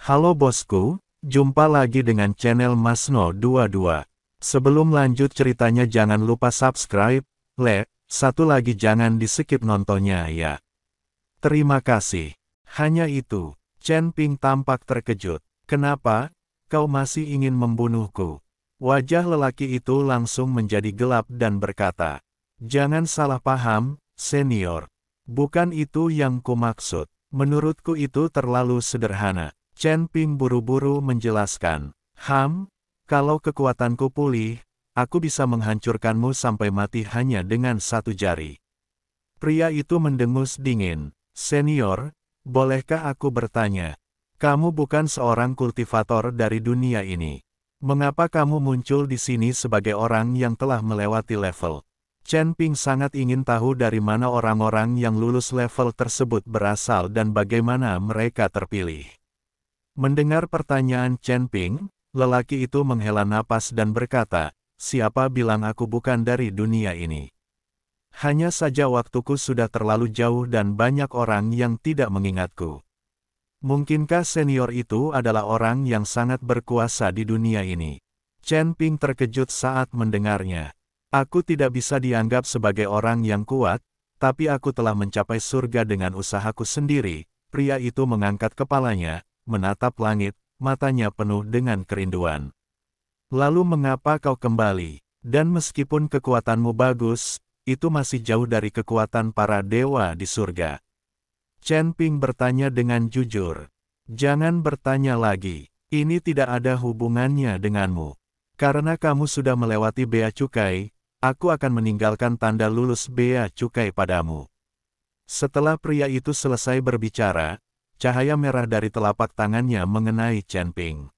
Halo bosku, jumpa lagi dengan channel Masno22. Sebelum lanjut ceritanya jangan lupa subscribe, satu lagi jangan di-skip nontonnya ya. Terima kasih. Hanya itu, Chen Ping tampak terkejut. Kenapa? Kau masih ingin membunuhku? Wajah lelaki itu langsung menjadi gelap dan berkata, jangan salah paham, senior. Bukan itu yang kumaksud. Menurutku itu terlalu sederhana. Chen Ping buru-buru menjelaskan, kalau kekuatanku pulih, aku bisa menghancurkanmu sampai mati hanya dengan satu jari. Pria itu mendengus dingin, senior, bolehkah aku bertanya? Kamu bukan seorang kultivator dari dunia ini. Mengapa kamu muncul di sini sebagai orang yang telah melewati level? Chen Ping sangat ingin tahu dari mana orang-orang yang lulus level tersebut berasal dan bagaimana mereka terpilih. Mendengar pertanyaan Chen Ping, lelaki itu menghela napas dan berkata, siapa bilang aku bukan dari dunia ini? Hanya saja waktuku sudah terlalu jauh dan banyak orang yang tidak mengingatku. Mungkinkah senior itu adalah orang yang sangat berkuasa di dunia ini? Chen Ping terkejut saat mendengarnya. Aku tidak bisa dianggap sebagai orang yang kuat, tapi aku telah mencapai surga dengan usahaku sendiri. Pria itu mengangkat kepalanya, menatap langit, matanya penuh dengan kerinduan. Lalu mengapa kau kembali? Dan meskipun kekuatanmu bagus, itu masih jauh dari kekuatan para dewa di surga. Chen Ping bertanya dengan jujur. Jangan bertanya lagi, ini tidak ada hubungannya denganmu. Karena kamu sudah melewati bea cukai, aku akan meninggalkan tanda lulus bea cukai padamu. Setelah pria itu selesai berbicara, cahaya merah dari telapak tangannya mengenai Chen Ping.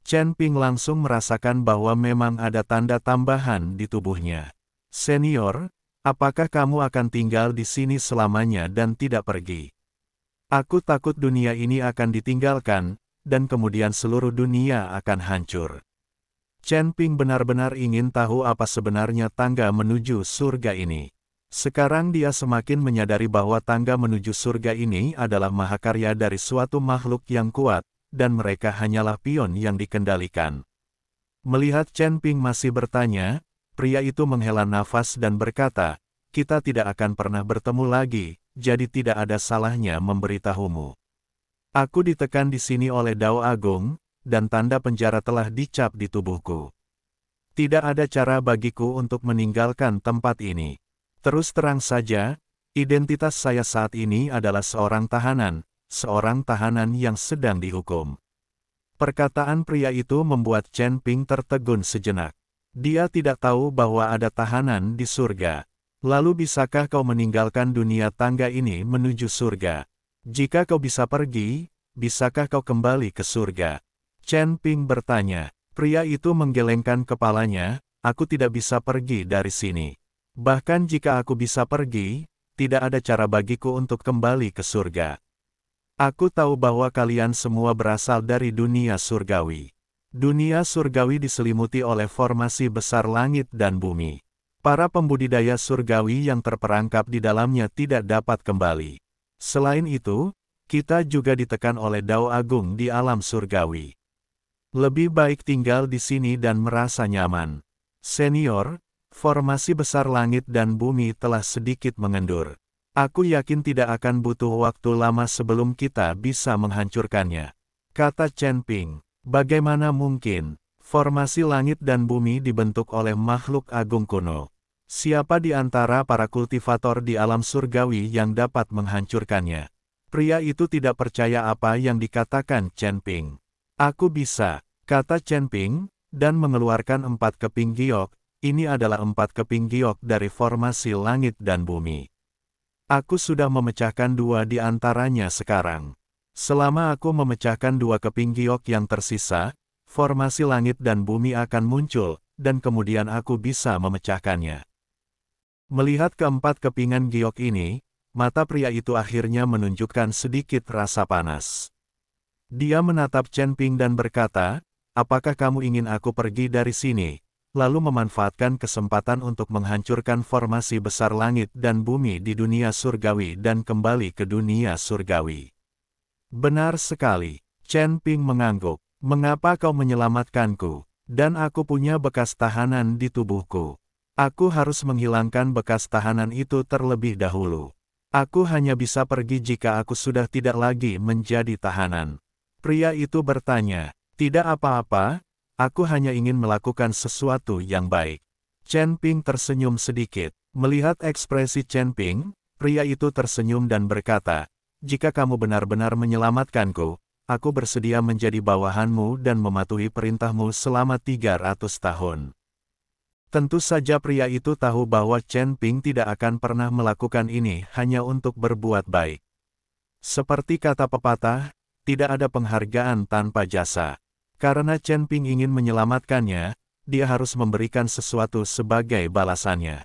Chen Ping langsung merasakan bahwa memang ada tanda tambahan di tubuhnya. Senior, apakah kamu akan tinggal di sini selamanya dan tidak pergi? Aku takut dunia ini akan ditinggalkan, dan kemudian seluruh dunia akan hancur. Chen Ping benar-benar ingin tahu apa sebenarnya tangga menuju surga ini. Sekarang dia semakin menyadari bahwa tangga menuju surga ini adalah mahakarya dari suatu makhluk yang kuat, dan mereka hanyalah pion yang dikendalikan. Melihat Chen Ping masih bertanya, pria itu menghela nafas dan berkata, kita tidak akan pernah bertemu lagi, jadi tidak ada salahnya memberitahumu. Aku ditekan di sini oleh Dao Agung, dan tanda penjara telah dicap di tubuhku. Tidak ada cara bagiku untuk meninggalkan tempat ini. Terus terang saja, identitas saya saat ini adalah seorang tahanan yang sedang dihukum. Perkataan pria itu membuat Chen Ping tertegun sejenak. Dia tidak tahu bahwa ada tahanan di surga. Lalu bisakah kau meninggalkan dunia tangga ini menuju surga? Jika kau bisa pergi, bisakah kau kembali ke surga? Chen Ping bertanya. Pria itu menggelengkan kepalanya, aku tidak bisa pergi dari sini. Bahkan jika aku bisa pergi, tidak ada cara bagiku untuk kembali ke surga. Aku tahu bahwa kalian semua berasal dari dunia surgawi. Dunia surgawi diselimuti oleh formasi besar langit dan bumi. Para pembudidaya surgawi yang terperangkap di dalamnya tidak dapat kembali. Selain itu, kita juga ditekan oleh Dao Agung di alam surgawi. Lebih baik tinggal di sini dan merasa nyaman. Senior, formasi besar langit dan bumi telah sedikit mengendur. Aku yakin tidak akan butuh waktu lama sebelum kita bisa menghancurkannya. Kata Chen Ping, bagaimana mungkin, formasi langit dan bumi dibentuk oleh makhluk agung kuno. Siapa di antara para kultivator di alam surgawi yang dapat menghancurkannya? Pria itu tidak percaya apa yang dikatakan Chen Ping. Aku bisa, kata Chen Ping, dan mengeluarkan 4 keping giok. Ini adalah 4 keping giok dari formasi langit dan bumi. Aku sudah memecahkan 2 di antaranya sekarang. Selama aku memecahkan 2 keping giok yang tersisa, formasi langit dan bumi akan muncul, dan kemudian aku bisa memecahkannya. Melihat keempat kepingan giok ini, mata pria itu akhirnya menunjukkan sedikit rasa panas. Dia menatap Chen Ping dan berkata, apakah kamu ingin aku pergi dari sini, lalu memanfaatkan kesempatan untuk menghancurkan formasi besar langit dan bumi di dunia surgawi dan kembali ke dunia surgawi? Benar sekali. Chen Ping mengangguk. Mengapa kau menyelamatkanku? Dan aku punya bekas tahanan di tubuhku. Aku harus menghilangkan bekas tahanan itu terlebih dahulu. Aku hanya bisa pergi jika aku sudah tidak lagi menjadi tahanan. Pria itu bertanya, tidak apa-apa, aku hanya ingin melakukan sesuatu yang baik. Chen Ping tersenyum sedikit. Melihat ekspresi Chen Ping, pria itu tersenyum dan berkata, jika kamu benar-benar menyelamatkanku, aku bersedia menjadi bawahanmu dan mematuhi perintahmu selama 300 tahun. Tentu saja pria itu tahu bahwa Chen Ping tidak akan pernah melakukan ini hanya untuk berbuat baik. Seperti kata pepatah, tidak ada penghargaan tanpa jasa. Karena Chen Ping ingin menyelamatkannya, dia harus memberikan sesuatu sebagai balasannya.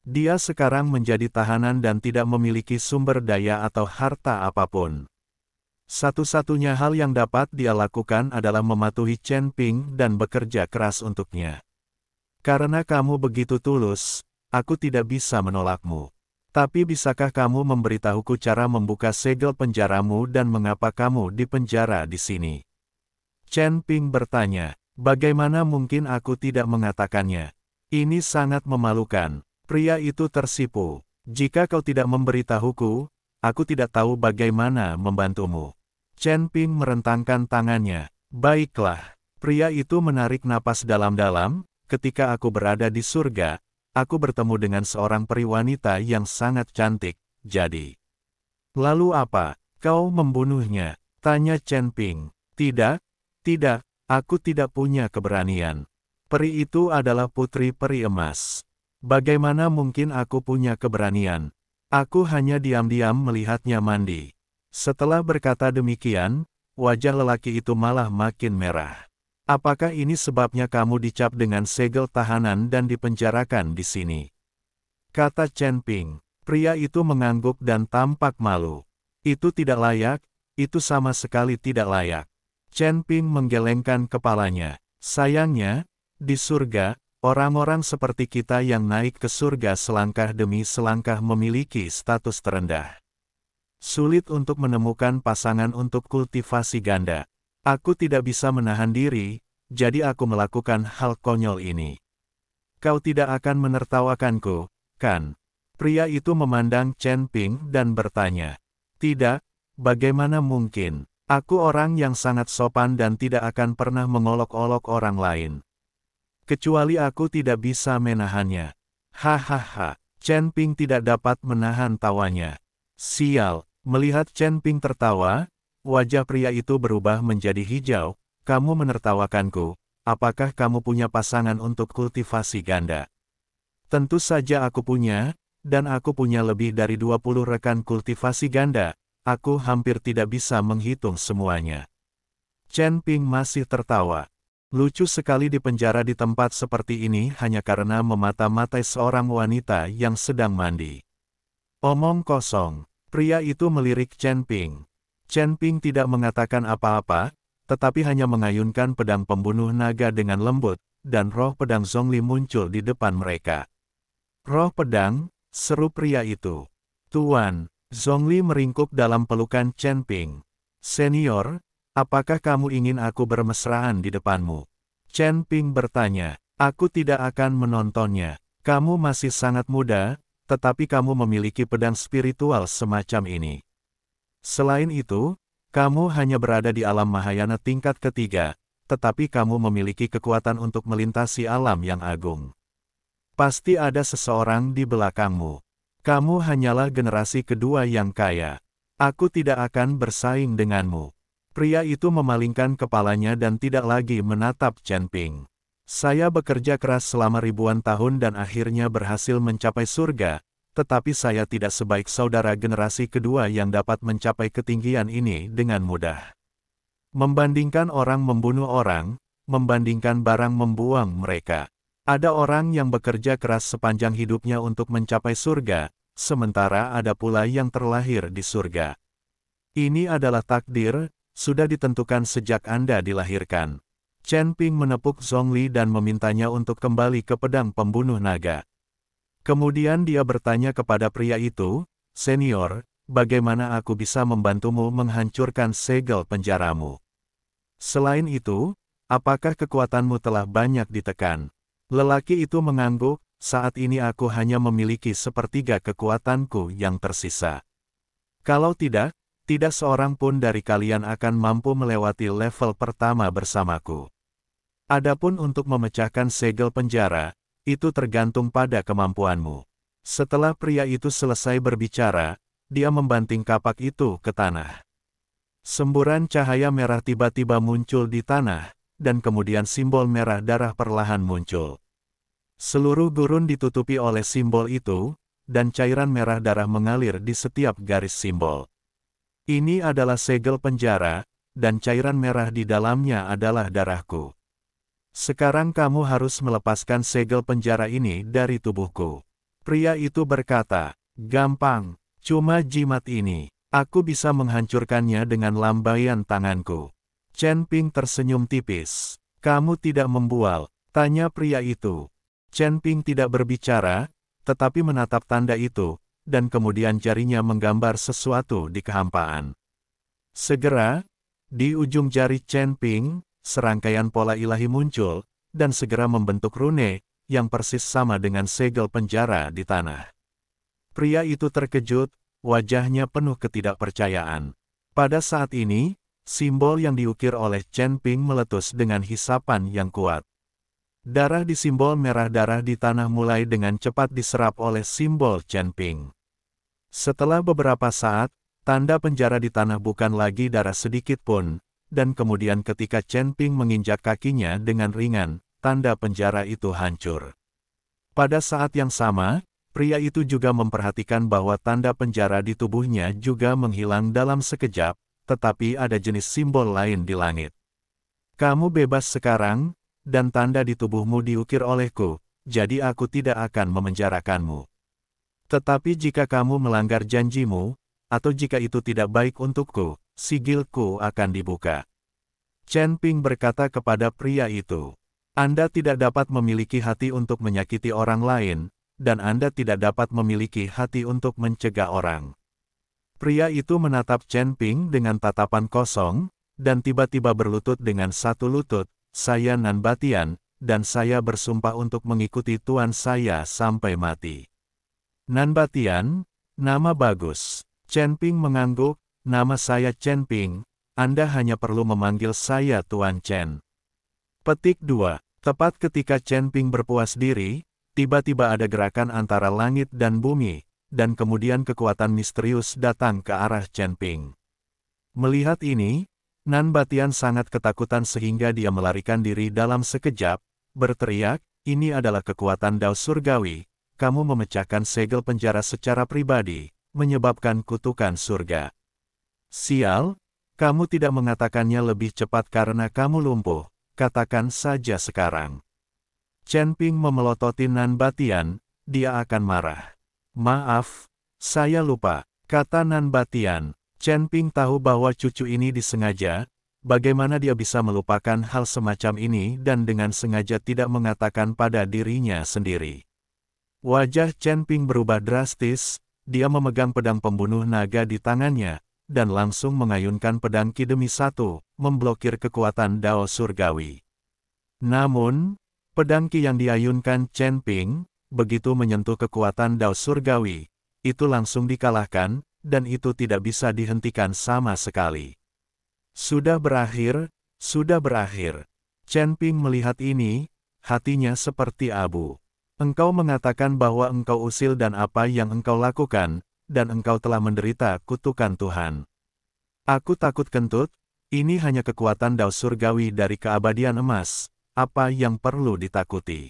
Dia sekarang menjadi tahanan dan tidak memiliki sumber daya atau harta apapun. Satu-satunya hal yang dapat dia lakukan adalah mematuhi Chen Ping dan bekerja keras untuknya. Karena kamu begitu tulus, aku tidak bisa menolakmu. Tapi bisakah kamu memberitahuku cara membuka segel penjaramu dan mengapa kamu dipenjara di sini? Chen Ping bertanya, bagaimana mungkin aku tidak mengatakannya? Ini sangat memalukan. Pria itu tersipu. Jika kau tidak memberitahuku, aku tidak tahu bagaimana membantumu. Chen Ping merentangkan tangannya. Baiklah. Pria itu menarik napas dalam-dalam. Ketika aku berada di surga, aku bertemu dengan seorang peri wanita yang sangat cantik, jadi. Lalu apa? Kau membunuhnya? Tanya Chen Ping. Tidak, aku tidak punya keberanian. Peri itu adalah putri peri emas. Bagaimana mungkin aku punya keberanian? Aku hanya diam-diam melihatnya mandi. Setelah berkata demikian, wajah lelaki itu malah makin merah. Apakah ini sebabnya kamu dicap dengan segel tahanan dan dipenjarakan di sini? Kata Chen Ping. Pria itu mengangguk dan tampak malu. Itu tidak layak, itu sama sekali tidak layak. Chen Ping menggelengkan kepalanya. Sayangnya, di surga, orang-orang seperti kita yang naik ke surga selangkah demi selangkah memiliki status terendah. Sulit untuk menemukan pasangan untuk kultivasi ganda. Aku tidak bisa menahan diri, jadi aku melakukan hal konyol ini. Kau tidak akan menertawakanku, kan? Pria itu memandang Chen Ping dan bertanya. Tidak, bagaimana mungkin? Aku orang yang sangat sopan dan tidak akan pernah mengolok-olok orang lain. Kecuali aku tidak bisa menahannya. Hahaha, Chen Ping tidak dapat menahan tawanya. Sial, melihat Chen Ping tertawa, wajah pria itu berubah menjadi hijau. Kamu menertawakanku, apakah kamu punya pasangan untuk kultivasi ganda? Tentu saja aku punya, dan aku punya lebih dari 20 rekan kultivasi ganda. Aku hampir tidak bisa menghitung semuanya. Chen Ping masih tertawa. Lucu sekali dipenjara di tempat seperti ini hanya karena memata-matai seorang wanita yang sedang mandi. Omong kosong, pria itu melirik Chen Ping. Chen Ping tidak mengatakan apa-apa, tetapi hanya mengayunkan pedang pembunuh naga dengan lembut, dan roh pedang Zhongli muncul di depan mereka. Roh pedang, seru pria itu. Tuan, Zhongli meringkuk dalam pelukan Chen Ping. Senior, apakah kamu ingin aku bermesraan di depanmu? Chen Ping bertanya, aku tidak akan menontonnya. Kamu masih sangat muda, tetapi kamu memiliki pedang spiritual semacam ini. Selain itu, kamu hanya berada di alam Mahayana tingkat ketiga, tetapi kamu memiliki kekuatan untuk melintasi alam yang agung. Pasti ada seseorang di belakangmu. Kamu hanyalah generasi kedua yang kaya. Aku tidak akan bersaing denganmu. Pria itu memalingkan kepalanya dan tidak lagi menatap Chen Ping. Saya bekerja keras selama ribuan tahun dan akhirnya berhasil mencapai surga, tetapi saya tidak sebaik saudara generasi kedua yang dapat mencapai ketinggian ini dengan mudah. Membandingkan orang membunuh orang, membandingkan barang membuang mereka. Ada orang yang bekerja keras sepanjang hidupnya untuk mencapai surga, sementara ada pula yang terlahir di surga. Ini adalah takdir, sudah ditentukan sejak Anda dilahirkan. Chen Ping menepuk Zhongli dan memintanya untuk kembali ke pedang pembunuh naga. Kemudian dia bertanya kepada pria itu, Senior, bagaimana aku bisa membantumu menghancurkan segel penjaramu? Selain itu, apakah kekuatanmu telah banyak ditekan? Lelaki itu mengangguk, saat ini aku hanya memiliki sepertiga kekuatanku yang tersisa. Kalau tidak, tidak seorang pun dari kalian akan mampu melewati level pertama bersamaku. Adapun untuk memecahkan segel penjara, itu tergantung pada kemampuanmu. Setelah pria itu selesai berbicara, dia membanting kapak itu ke tanah. Semburan cahaya merah tiba-tiba muncul di tanah, dan kemudian simbol merah darah perlahan muncul. Seluruh gurun ditutupi oleh simbol itu, dan cairan merah darah mengalir di setiap garis simbol. Ini adalah segel penjara, dan cairan merah di dalamnya adalah darahku. Sekarang kamu harus melepaskan segel penjara ini dari tubuhku. Pria itu berkata, gampang, cuma jimat ini. Aku bisa menghancurkannya dengan lambaian tanganku. Chen Ping tersenyum tipis. Kamu tidak membual, tanya pria itu. Chen Ping tidak berbicara, tetapi menatap tanda itu, dan kemudian jarinya menggambar sesuatu di kehampaan. Segera, di ujung jari Chen Ping, serangkaian pola ilahi muncul, dan segera membentuk rune, yang persis sama dengan segel penjara di tanah. Pria itu terkejut, wajahnya penuh ketidakpercayaan. Pada saat ini, simbol yang diukir oleh Chen Ping meletus dengan hisapan yang kuat. Darah di simbol merah darah di tanah mulai dengan cepat diserap oleh simbol Chen Ping. Setelah beberapa saat, tanda penjara di tanah bukan lagi darah sedikit pun, dan kemudian ketika Chen Ping menginjak kakinya dengan ringan, tanda penjara itu hancur. Pada saat yang sama, pria itu juga memperhatikan bahwa tanda penjara di tubuhnya juga menghilang dalam sekejap, tetapi ada jenis simbol lain di langit. Kamu bebas sekarang, dan tanda di tubuhmu diukir olehku, jadi aku tidak akan memenjarakanmu. Tetapi jika kamu melanggar janjimu, atau jika itu tidak baik untukku, sigilku akan dibuka. Chen Ping berkata kepada pria itu, Anda tidak dapat memiliki hati untuk menyakiti orang lain, dan Anda tidak dapat memiliki hati untuk mencegah orang. Pria itu menatap Chen Ping dengan tatapan kosong, dan tiba-tiba berlutut dengan satu lutut, saya Nan Batian, dan saya bersumpah untuk mengikuti tuan saya sampai mati. Nan Batian, nama bagus. Chen Ping mengangguk, nama saya Chen Ping, Anda hanya perlu memanggil saya Tuan Chen. Petik 2. Tepat ketika Chen Ping berpuas diri, tiba-tiba ada gerakan antara langit dan bumi, dan kemudian kekuatan misterius datang ke arah Chen Ping. Melihat ini, Nan Batian sangat ketakutan sehingga dia melarikan diri dalam sekejap, berteriak, ini adalah kekuatan Dao Surgawi, kamu memecahkan segel penjara secara pribadi, menyebabkan kutukan surga. Sial, kamu tidak mengatakannya lebih cepat karena kamu lumpuh, katakan saja sekarang. Chen Ping memelototi Nan Batian, dia akan marah. Maaf, saya lupa, kata Nan Batian. Chen Ping tahu bahwa cucu ini disengaja, bagaimana dia bisa melupakan hal semacam ini dan dengan sengaja tidak mengatakan pada dirinya sendiri. Wajah Chen Ping berubah drastis, dia memegang pedang pembunuh naga di tangannya, dan langsung mengayunkan pedang ki demi satu, memblokir kekuatan Dao Surgawi. Namun, pedang ki yang diayunkan Chen Ping, begitu menyentuh kekuatan Dao Surgawi, itu langsung dikalahkan, dan itu tidak bisa dihentikan sama sekali. Sudah berakhir, sudah berakhir. Chen Ping melihat ini, hatinya seperti abu. Engkau mengatakan bahwa engkau usil dan apa yang engkau lakukan, dan engkau telah menderita kutukan Tuhan. Aku takut kentut, ini hanya kekuatan Dao Surgawi dari keabadian emas, apa yang perlu ditakuti.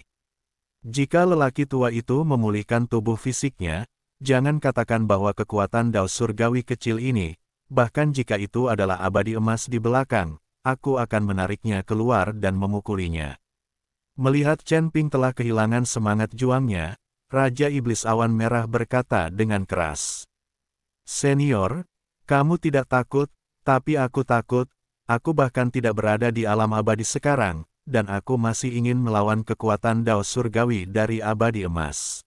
Jika lelaki tua itu memulihkan tubuh fisiknya, jangan katakan bahwa kekuatan Dao Surgawi kecil ini, bahkan jika itu adalah abadi emas di belakang, aku akan menariknya keluar dan memukulinya. Melihat Chen Ping telah kehilangan semangat juangnya, Raja Iblis Awan Merah berkata dengan keras. Senior, kamu tidak takut, tapi aku takut, aku bahkan tidak berada di alam abadi sekarang, dan aku masih ingin melawan kekuatan Dao Surgawi dari abadi emas.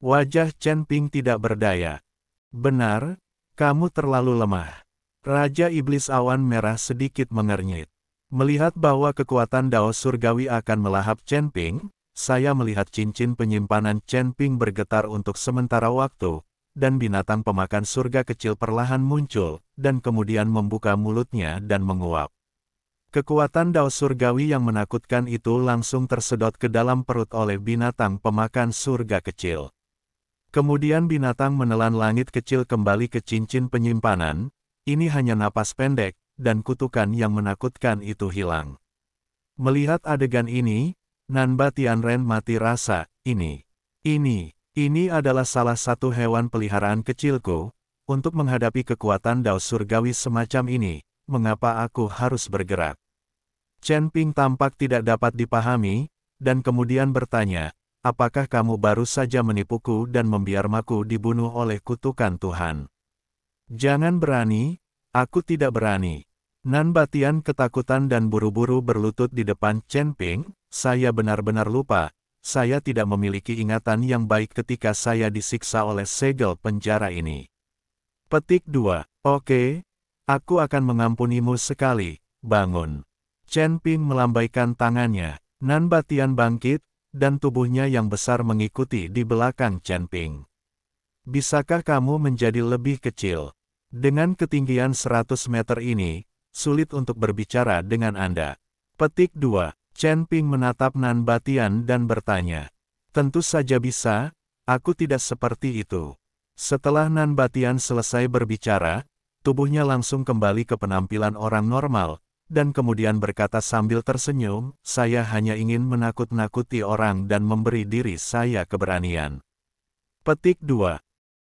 Wajah Chen Ping tidak berdaya. Benar, Kamu terlalu lemah. Raja Iblis Awan Merah sedikit mengernyit. Melihat bahwa kekuatan Dao Surgawi akan melahap Chen Ping, saya melihat cincin penyimpanan Chen Ping bergetar untuk sementara waktu, dan binatang pemakan surga kecil perlahan muncul, dan kemudian membuka mulutnya dan menguap. Kekuatan Dao Surgawi yang menakutkan itu langsung tersedot ke dalam perut oleh binatang pemakan surga kecil. Kemudian binatang menelan langit kecil kembali ke cincin penyimpanan, ini hanya napas pendek, dan kutukan yang menakutkan itu hilang. Melihat adegan ini, Nanba Tianren mati rasa, ini adalah salah satu hewan peliharaan kecilku. Untuk menghadapi kekuatan Dao Surgawi semacam ini, mengapa aku harus bergerak? Chen Ping tampak tidak dapat dipahami, dan kemudian bertanya, apakah kamu baru saja menipuku dan membiarmaku dibunuh oleh kutukan Tuhan? Jangan berani, aku tidak berani. Nanba Tian ketakutan dan buru-buru berlutut di depan Chen Ping, saya benar-benar lupa. Saya tidak memiliki ingatan yang baik ketika saya disiksa oleh segel penjara ini. Petik 2. Oke, aku akan mengampunimu sekali, bangun. Chen Ping melambaikan tangannya, Nanba Tian bangkit, dan tubuhnya yang besar mengikuti di belakang Chen Ping. Bisakah kamu menjadi lebih kecil? Dengan ketinggian 100 meter ini, sulit untuk berbicara dengan Anda. Petik 2. Chen Ping menatap Nanba Tian dan bertanya. Tentu saja bisa, aku tidak seperti itu. Setelah Nanba Tian selesai berbicara, tubuhnya langsung kembali ke penampilan orang normal, dan kemudian berkata sambil tersenyum, saya hanya ingin menakut-nakuti orang dan memberi diri saya keberanian. Petik 2.